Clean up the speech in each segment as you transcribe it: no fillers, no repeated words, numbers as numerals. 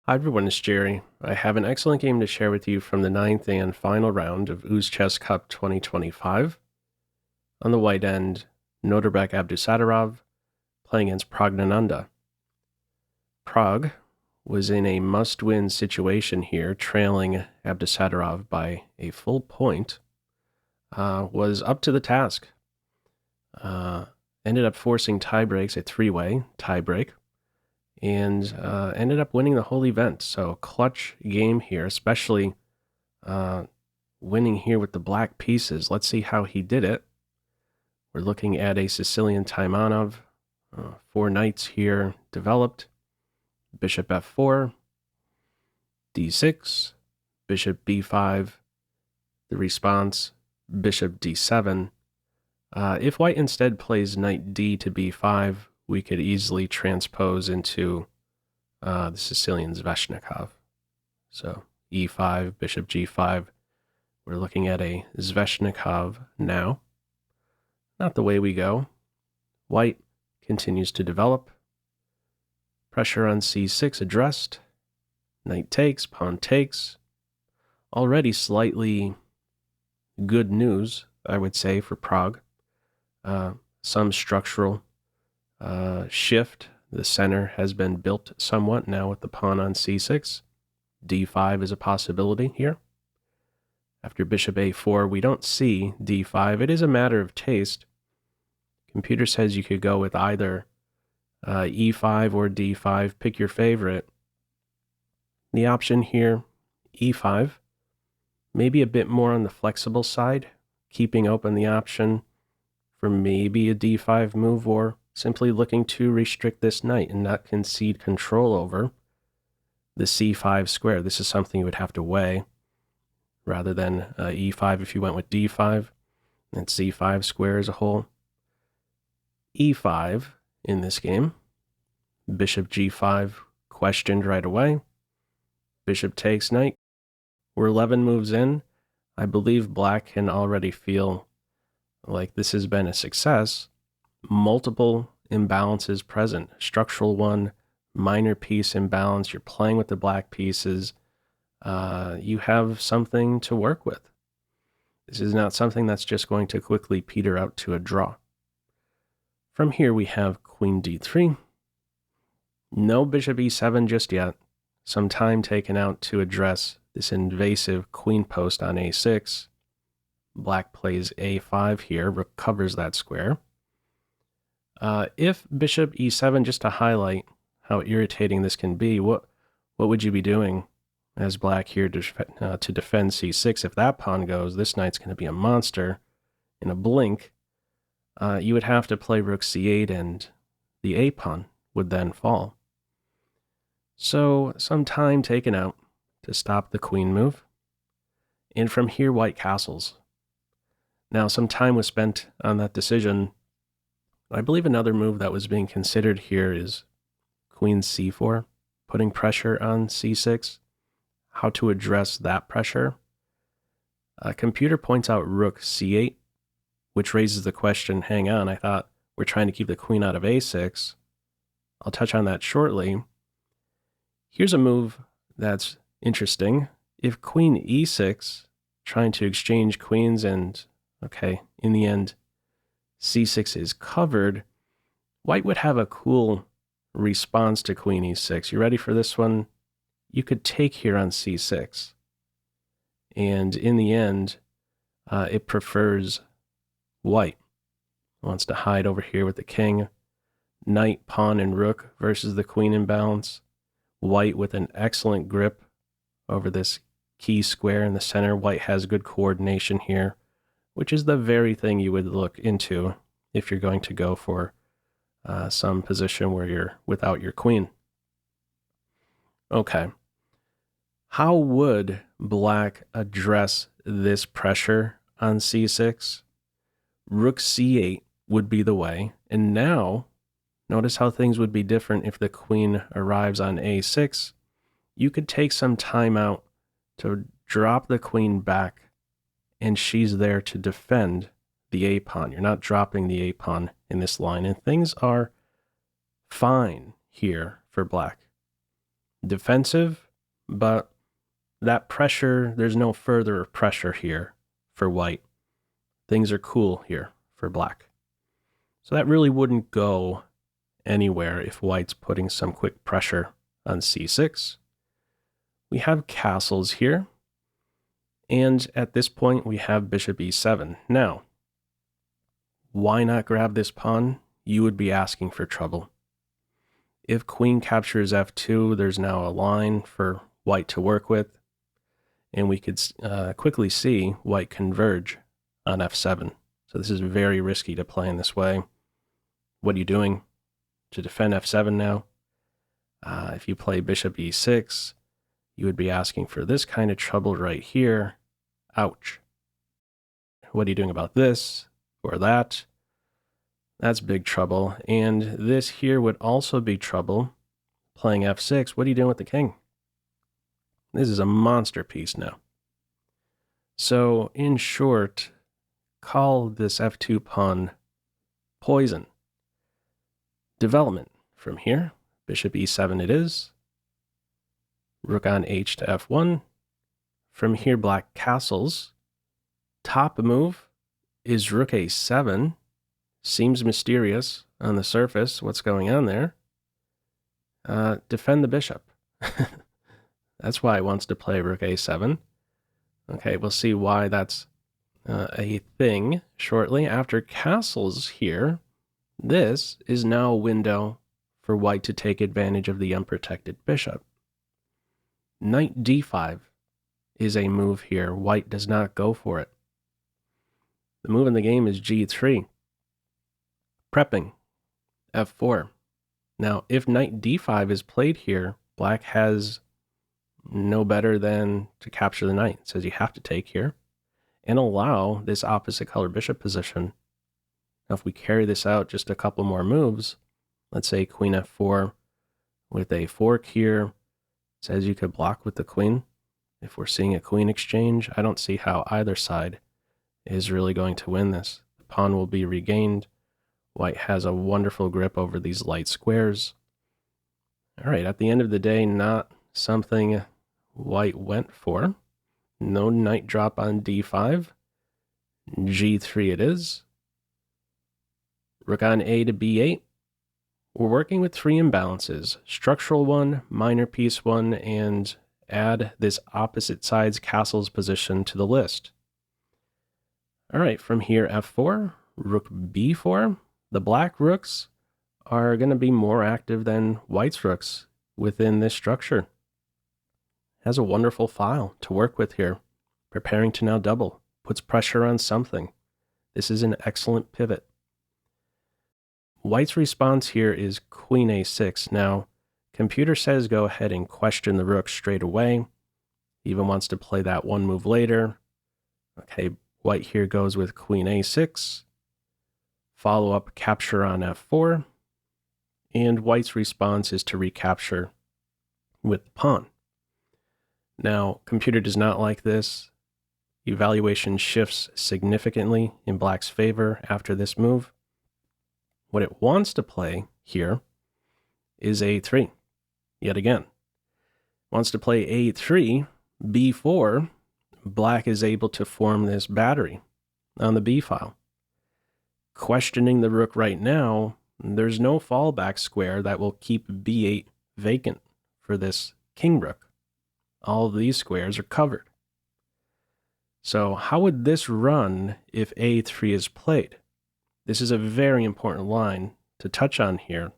Hi everyone, it's Jerry. I have an excellent game to share with you from the 9th and final round of Uzchess Cup 2025. On the white end, Nodirbek Abdusattorov playing against Praggnanandhaa. Prag was in a must-win situation here, trailing Abdusattorov by a full point, was up to the task. Ended up forcing tie breaks, a three-way tie break, and ended up winning the whole event. So clutch game here, especially winning here with the black pieces. Let's see how he did it. We're looking at a Sicilian Taimanov, 4 knights here developed. Bishop f4, d6, bishop b5, the response, bishop d7. If white instead plays knight d to b5, we could easily transpose into the Sicilian Sveshnikov. So e5, bishop g5. We're looking at a Sveshnikov now. Not the way we go. White continues to develop. Pressure on c6 addressed. Knight takes, pawn takes. Already slightly good news, I would say, for Prague. Some structural shift. The center has been built somewhat now with the pawn on c6. d5 is a possibility here. After bishop a4, we don't see d5. It is a matter of taste. Computer says you could go with either e5 or d5. Pick your favorite. The option here, e5, maybe a bit more on the flexible side, keeping open the option for maybe a d5 move, or simply looking to restrict this knight and not concede control over the c5 square. This is something you would have to weigh rather than e5 if you went with d5 and c5 square as a whole. e5 in this game. Bishop g5 questioned right away. Bishop takes knight. We're 11 moves in. I believe black can already feel like this has been a success. Multiple imbalances present. Structural one, minor piece imbalance. You're playing with the black pieces. You have something to work with. This is not something that's just going to quickly peter out to a draw. From here we have queen d3. No bishop e7 just yet. Some time taken out to address this invasive queen post on a6. Black plays a5 here, recovers that square. If bishop e7, just to highlight how irritating this can be, what would you be doing as black here to defend c6? If that pawn goes, this knight's going to be a monster in a blink. You would have to play rook c8 and the a pawn would then fall. So some time taken out to stop the queen move. And from here, white castles. Now, some time was spent on that decision. I believe another move that was being considered here is queen c4, putting pressure on c6. How to address that pressure? Computer points out rook c8, which raises the question, hang on, I thought we're trying to keep the queen out of a6. I'll touch on that shortly. Here's a move that's interesting. If queen e6, trying to exchange queens and, okay, in the end, c6 is covered, white would have a cool response to queen e6. You ready for this one? You could take here on c6. And in the end, it prefers white. Wants to hide over here with the king. Knight, pawn, and rook versus the queen imbalance. White with an excellent grip over this key square in the center. White has good coordination here, which is the very thing you would look into if you're going to go for some position where you're without your queen. Okay. How would black address this pressure on c6? Rook c8 would be the way. And now, notice how things would be different if the queen arrives on a6. You could take some time out to drop the queen back, and she's there to defend the a pawn. You're not dropping the a pawn in this line, and things are fine here for black. defensive, but that pressure, there's no further pressure here for white. Things are cool here for black. So that really wouldn't go anywhere if white's putting some quick pressure on c6. We have castles here, and at this point we have bishop e7. Now, why not grab this pawn? You would be asking for trouble. If queen captures f2, there's now a line for white to work with, and we could quickly see white converge on f7. So this is very risky to play in this way. What are you doing to defend f7 now? If you play bishop e6, you would be asking for this kind of trouble right here. Ouch. What are you doing about this or that? That's big trouble. And this here would also be trouble. Playing f6, what are you doing with the king? This is a monster piece now. So, in short, call this f2 pawn poison. Development from here. Bishop e7 it is. Rook on h to f1. From here, black castles. Top move is rook a7. Seems mysterious on the surface. What's going on there? Defend the bishop. That's why he wants to play rook a7. Okay, we'll see why that's a thing shortly. After castles here, this is now a window for white to take advantage of the unprotected bishop. Knight d5 is a move here. White does not go for it. The move in the game is g3. Prepping f4. Now, if knight d5 is played here, black has no better than to capture the knight. It says you have to take here and allow this opposite color bishop position. Now, if we carry this out just a couple more moves, let's say queen f4 with a fork here, it says you could block with the queen. If we're seeing a queen exchange, I don't see how either side is really going to win this. The pawn will be regained. White has a wonderful grip over these light squares. All right, at the end of the day, not something white went for. No knight drop on d5. g3 it is. Rook on a to b8. We're working with three imbalances. Structural one, minor piece one, and add this opposite side's castles position to the list. All right, from here, f4, rook b4. The black rooks are going to be more active than white's rooks within this structure. Has a wonderful file to work with here. Preparing to now double. Puts pressure on something. This is an excellent pivot. White's response here is queen a6. Now, computer says go ahead and question the rook straight away. Even wants to play that one move later. Okay, white here goes with queen a6. Follow up capture on f4. And white's response is to recapture with the pawn. Now, computer does not like this. Evaluation shifts significantly in black's favor after this move. What it wants to play here is a3. Yet again. Wants to play a3, b4. Black is able to form this battery on the b file. Questioning the rook right now, there's no fallback square that will keep b8 vacant for this king rook. All of these squares are covered. So how would this run if a3 is played? This is a very important line to touch on here.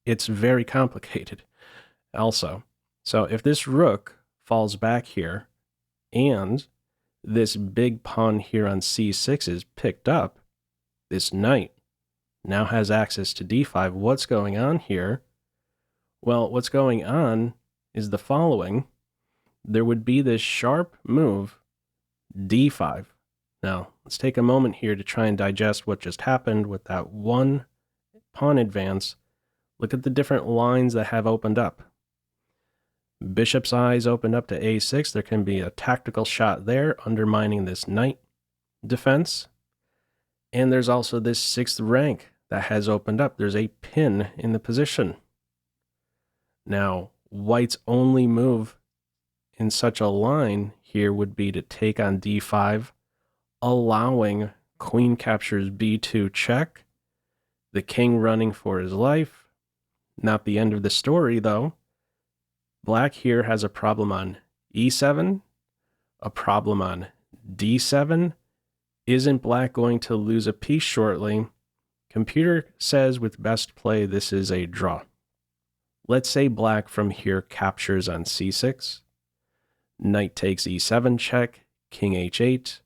It's very complicated also. So if this rook falls back here and this big pawn here on c6 is picked up, this knight now has access to d5. What's going on here? Well, what's going on is the following. There would be this sharp move, d5. Now, let's take a moment here to try and digest what just happened with that one pawn advance. Look at the different lines that have opened up. Bishop's eyes opened up to a6. There can be a tactical shot there, undermining this knight defense. And there's also this 6th rank that has opened up. There's a pin in the position. Now, White's only move in such a line here would be to take on d5, allowing queen captures b2 check, the king running for his life. Not the end of the story, though. Black here has a problem on e7, a problem on d7. Isn't black going to lose a piece shortly? Computer says with best play this is a draw. Let's say black from here captures on c6. Knight takes e7 check, king h8.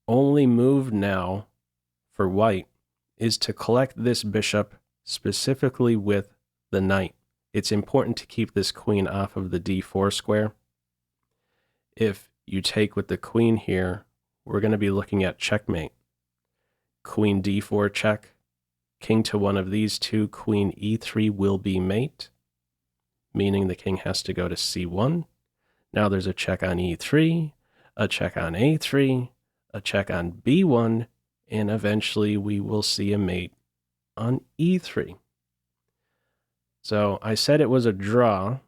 Only move now for white is to collect this bishop specifically with the knight. It's important to keep this queen off of the d4 square. If you take with the queen here, we're going to be looking at checkmate. Queen d4 check, king to one of these two, queen e3 will be mate, meaning the king has to go to c1. Now there's a check on e3, a check on a3, a check on b1, and eventually we will see a mate on e3. So I said it was a draw.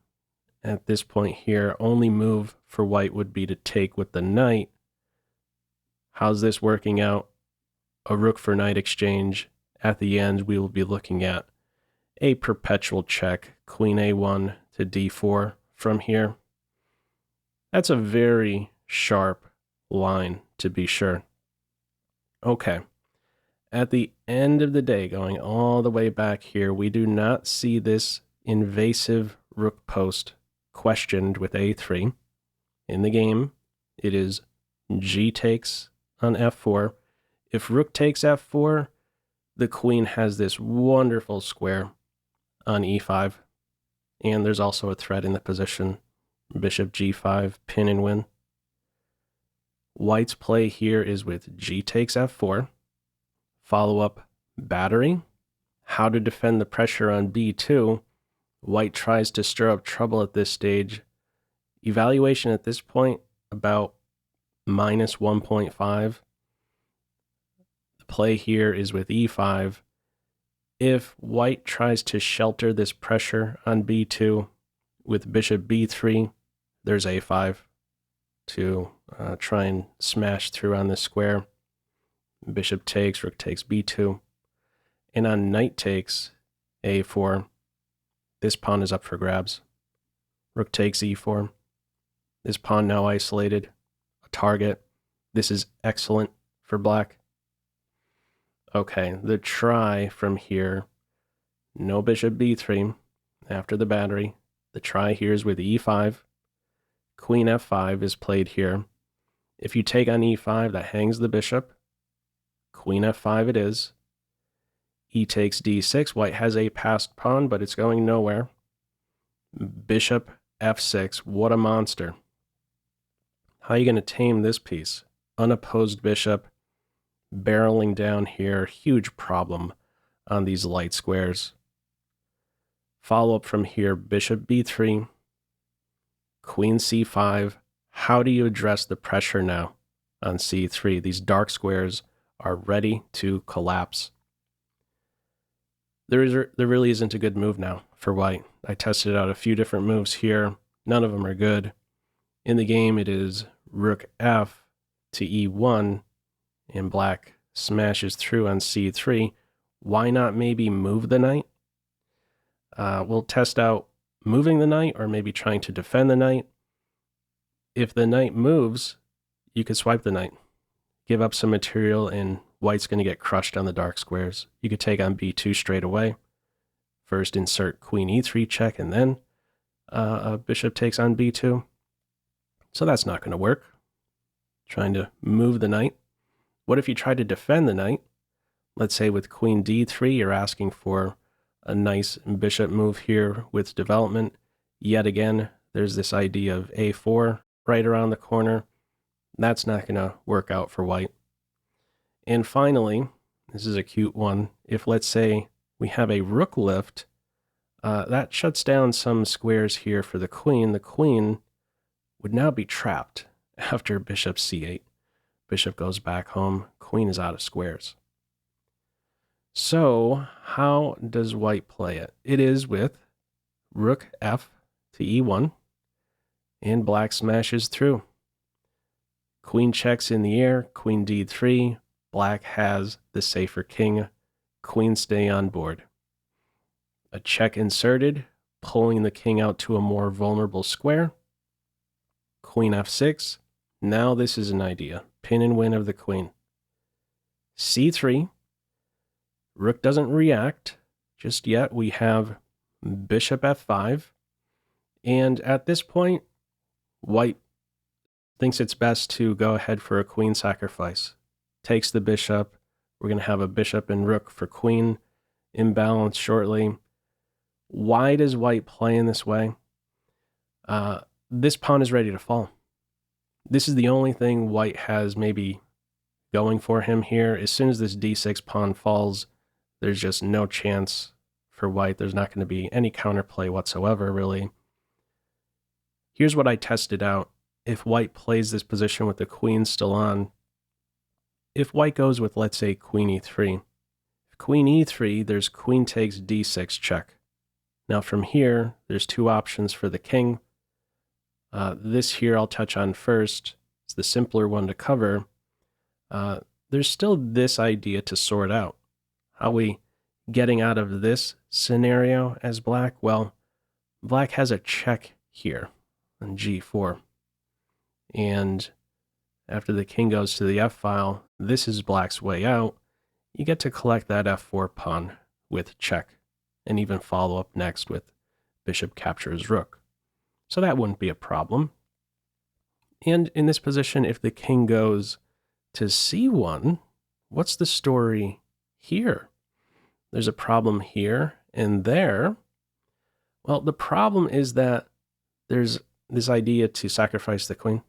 At this point here, only move for white would be to take with the knight. How's this working out? A rook for knight exchange. At the end, we will be looking at a perpetual check, queen a1 to d4 from here. That's a very sharp line, to be sure. Okay. At the end of the day, going all the way back here, we do not see this invasive rook post questioned with a3. In the game, it is g takes on f4. If rook takes f4, the queen has this wonderful square on e5. And there's also a threat in the position. Bishop g5, pin and win. White's play here is with g takes f4. Follow-up battery. How to defend the pressure on b2. White tries to stir up trouble at this stage. Evaluation at this point, about minus 1.5. The play here is with e5. If white tries to shelter this pressure on b2 with bishop b3, there's a5 to try and smash through on this square. Bishop takes, rook takes b2. And on knight takes a4, this pawn is up for grabs. Rook takes e4. This pawn now isolated, a target. This is excellent for black. Okay, the try from here, no bishop b3 after the battery. The try here is with e5. Queen f5 is played here. If you take on e5, that hangs the bishop. Queen f5 it is. E takes d6. White has a passed pawn, but it's going nowhere. Bishop f6. What a monster. How are you going to tame this piece? Unopposed bishop, barreling down here. Huge problem on these light squares. Follow up from here, bishop b3, queen c5. How do you address the pressure now on c3? These dark squares are ready to collapse. There really isn't a good move now for white. I tested out a few different moves here. None of them are good. In the game, it is rook f to e1, and black smashes through on c3. Why not maybe move the knight? We'll test out moving the knight or maybe trying to defend the knight. If the knight moves, you could swipe the knight, give up some material, and white's going to get crushed on the dark squares. You could take on b2 straight away. First insert queen e3 check, and then a bishop takes on b2. So that's not going to work. Trying to move the knight. What if you try to defend the knight? Let's say with queen d3, you're asking for a nice bishop move here with development. Yet again, there's this idea of a4 right around the corner. That's not going to work out for white. And finally, this is a cute one. If let's say we have a rook lift, that shuts down some squares here for the queen would now be trapped after bishop c8. Bishop goes back home. Queen is out of squares. So how does white play it? It is with rook f to e1, and black smashes through. Queen checks in the air, queen d3, black has the safer king, queen stay on board. A check inserted, pulling the king out to a more vulnerable square. Queen f6, now this is an idea, pin and win of the queen. c3, rook doesn't react just yet, we have bishop f5, and at this point, white thinks it's best to go ahead for a queen sacrifice. Takes the bishop. We're going to have a bishop and rook for queen imbalance shortly. Why does white play in this way? This pawn is ready to fall. This is the only thing white has maybe going for him here. As soon as this d6 pawn falls, there's just no chance for white. There's not going to be any counterplay whatsoever, really. Here's what I tested out. If white plays this position with the queen still on, if white goes with, let's say, queen e3, if queen e3, there's queen takes d6 check. Now from here, there's two options for the king. This here I'll touch on first. It's the simpler one to cover. There's still this idea to sort out. How are we getting out of this scenario as black? Well, black has a check here on g4. And after the king goes to the f-file, this is black's way out. You get to collect that f4 pawn with check, and even follow up next with bishop captures rook. So that wouldn't be a problem. And in this position, if the king goes to c1, what's the story here? There's a problem here and there. Well, the problem is that there's this idea to sacrifice the queen.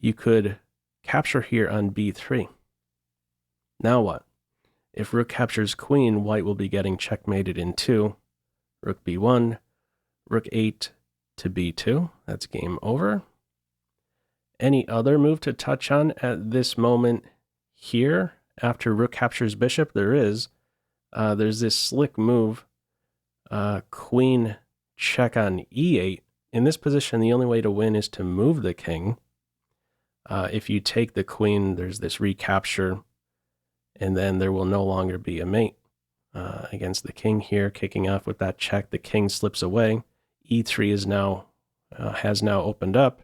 You could capture here on b3. Now what? If rook captures queen, white will be getting checkmated in 2. Rook b1, rook 8 to b2. That's game over. Any other move to touch on at this moment here after rook captures bishop? There is. There's this slick move, queen check on e8. In this position, the only way to win is to move the king. If you take the queen, there's this recapture, and then there will no longer be a mate against the king here, kicking off with that check. The king slips away. e3 is now has now opened up.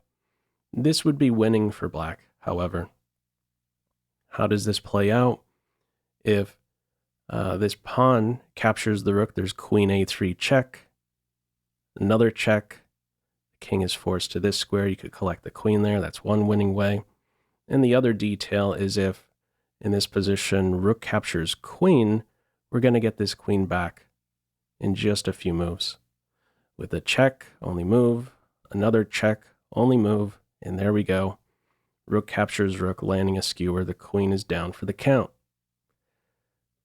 This would be winning for black, however. How does this play out? If this pawn captures the rook, there's queen a3 check, another check. King is forced to this square. You could collect the queen there. That's one winning way. And the other detail is if in this position rook captures queen, we're going to get this queen back in just a few moves. With a check, only move, another check, only move, and there we go. Rook captures rook, landing a skewer. The queen is down for the count.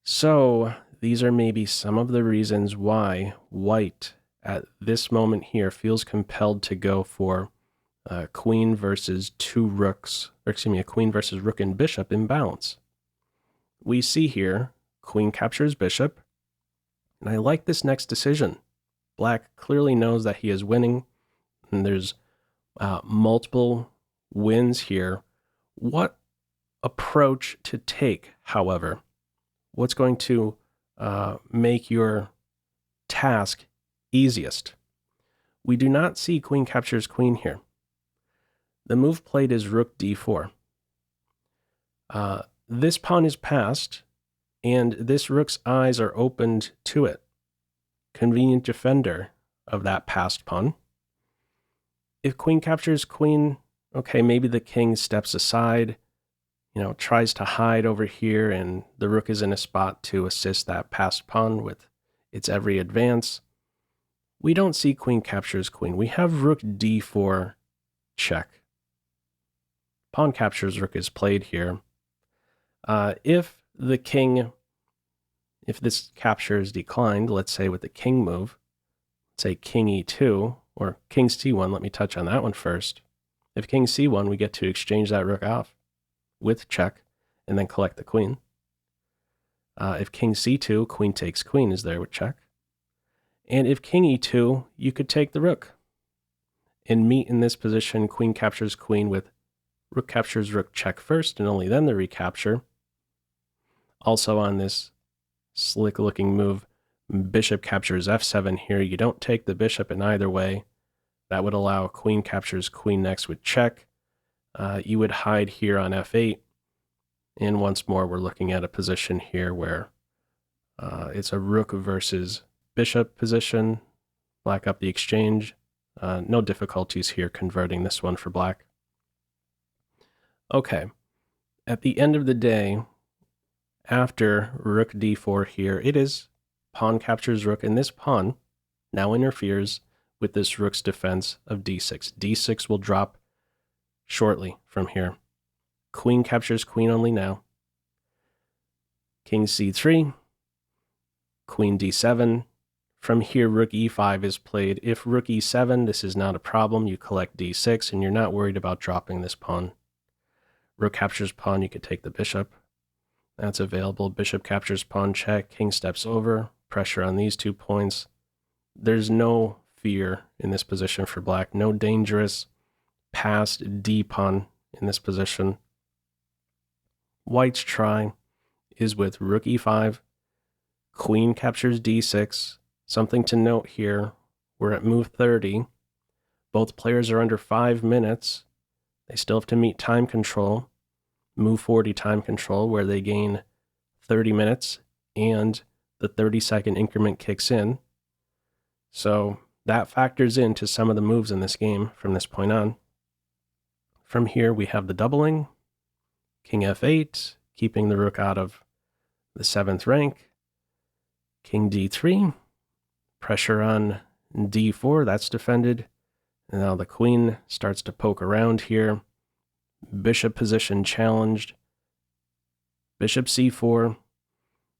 So these are maybe some of the reasons why white at this moment here feels compelled to go for queen versus two rooks, or excuse me, a queen versus rook and bishop imbalance. We see here, queen captures bishop, and I like this next decision. Black clearly knows that he is winning, and there's multiple wins here. What approach to take, however? What's going to make your task easiest? We do not see queen captures queen here. The move played is rook d4. This pawn is passed, and this rook's eyes are opened to it. Convenient defender of that passed pawn. If queen captures queen, okay, maybe the king steps aside, tries to hide over here, and the rook is in a spot to assist that passed pawn with its every advance. We don't see queen captures queen. We have rook d4 check. Pawn captures rook is played here. If this capture is declined, let's say with the king move, let's say king e2 or king c1, let me touch on that one first. If king c1, we get to exchange that rook off with check and then collect the queen. If king c2, queen takes queen is there with check. And if king e2, you could take the rook. In meat in this position, queen captures queen with rook captures rook check first, and only then the recapture. Also on this slick-looking move, bishop captures f7 here. You don't take the bishop in either way. That would allow queen captures queen next with check. You would hide here on f8. And once more, we're looking at a position here where it's a rook versus bishop position. Black up the exchange. No difficulties here converting this one for black. Okay, at the end of the day, after rook d4 here, it is pawn captures rook, and this pawn now interferes with this rook's defense of d6. d6 will drop shortly from here. Queen captures queen only now. King c3, queen d7. From here, rook e5 is played. If rook e7, this is not a problem. You collect d6, and you're not worried about dropping this pawn. Rook captures pawn, you could take the bishop. That's available. Bishop captures pawn check. King steps over. Pressure on these 2 points. There's no fear in this position for black. No dangerous passed d pawn in this position. White's try is with rook e5. Queen captures d6. Something to note here, we're at move 30. Both players are under 5 minutes. They still have to meet time control, move 40 time control, where they gain 30 minutes and the 30-second increment kicks in. So that factors into some of the moves in this game from this point on. From here, we have the doubling, king f8, keeping the rook out of the 7th rank, king d3, pressure on d4, that's defended. And now the queen starts to poke around here. Bishop position challenged. Bishop c4.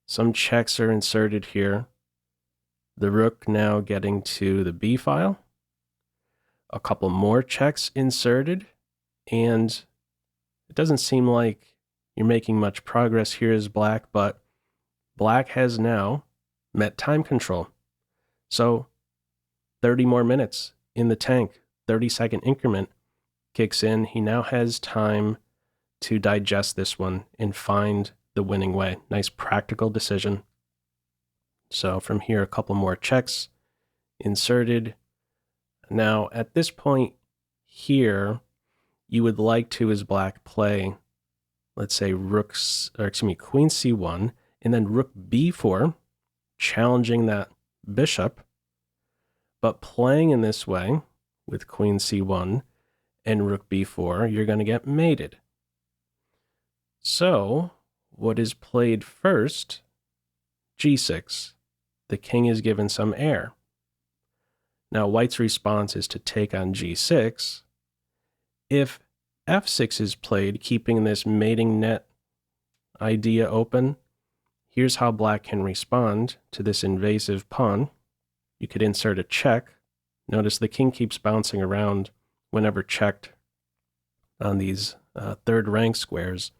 Some checks are inserted here. The rook now getting to the b file. A couple more checks inserted. And it doesn't seem like you're making much progress here as black, but black has now met time control. So 30 more minutes in the tank, 30-second increment kicks in. He now has time to digest this one and find the winning way. Nice practical decision. So from here, a couple more checks inserted. Now, at this point here, you would like to, as black, play, let's say, queen c1, and then rook b4, challenging that bishop. But playing in this way, with queen c1 and rook b4, you're going to get mated. So, what is played first? g6. The king is given some air. Now, white's response is to take on g6. If f6 is played, keeping this mating net idea open, here's how black can respond to this invasive pawn. You could insert a check. Notice the king keeps bouncing around whenever checked on these third rank squares.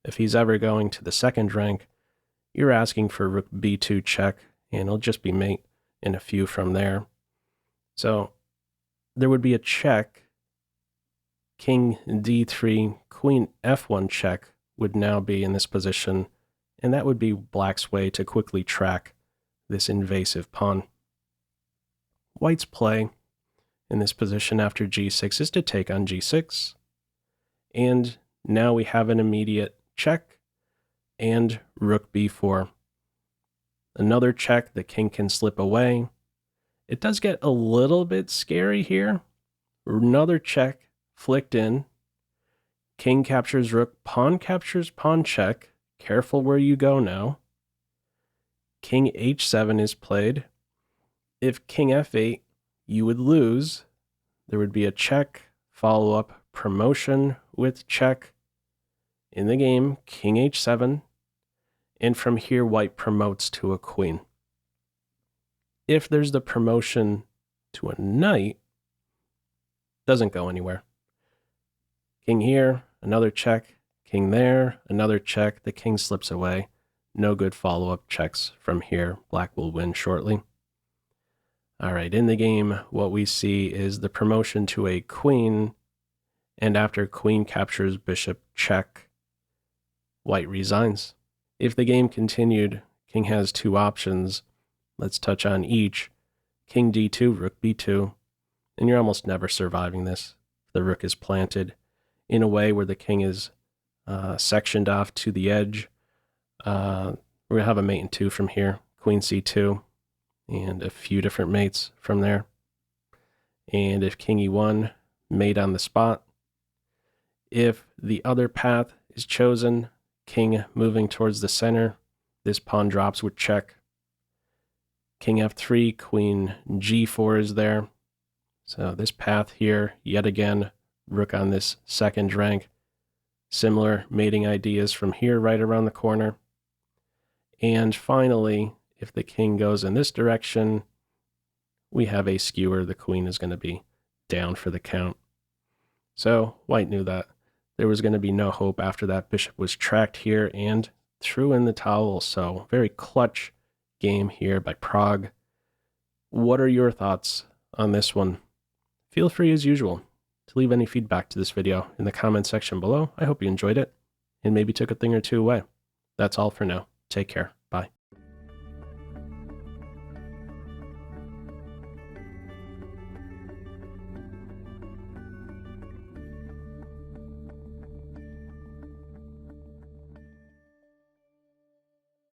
If he's ever going to the 2nd rank, you're asking for rook b2 check, and it'll just be mate in a few from there. So there would be a check. King d3, queen f1 check would now be in this position, and that would be black's way to quickly track this invasive pawn. White's play in this position after g6 is to take on g6. And now we have an immediate check and rook b4. Another check, the king can slip away. It does get a little bit scary here. Another check flicked in. King captures rook, pawn captures pawn check. Careful where you go now. King h7 is played. If king f8, you would lose. There would be a check, follow-up, promotion with check. In the game, king h7. And from here, white promotes to a queen. If there's the promotion to a knight, doesn't go anywhere. King here, another check. King there, another check. The king slips away. No good follow-up checks from here. Black will win shortly. All right, in the game, what we see is the promotion to a queen, and after queen captures bishop check, white resigns. If the game continued, king has two options. Let's touch on each. King d2, rook b2, and you're almost never surviving this. The rook is planted in a way where the king is sectioned off to the edge. We're going to have a mate in two from here, queen c2, and a few different mates from there. And if king e1, mate on the spot. If the other path is chosen, king moving towards the center, this pawn drops with check. King f3, queen g4 is there. So this path here, yet again, rook on this second rank. Similar mating ideas from here right around the corner. And finally, if the king goes in this direction, we have a skewer. The queen is going to be down for the count. So white knew that there was going to be no hope after that bishop was tracked here and threw in the towel. So very clutch game here by Pragg. What are your thoughts on this one? Feel free as usual to leave any feedback to this video in the comment section below. I hope you enjoyed it and maybe took a thing or two away. That's all for now. Take care.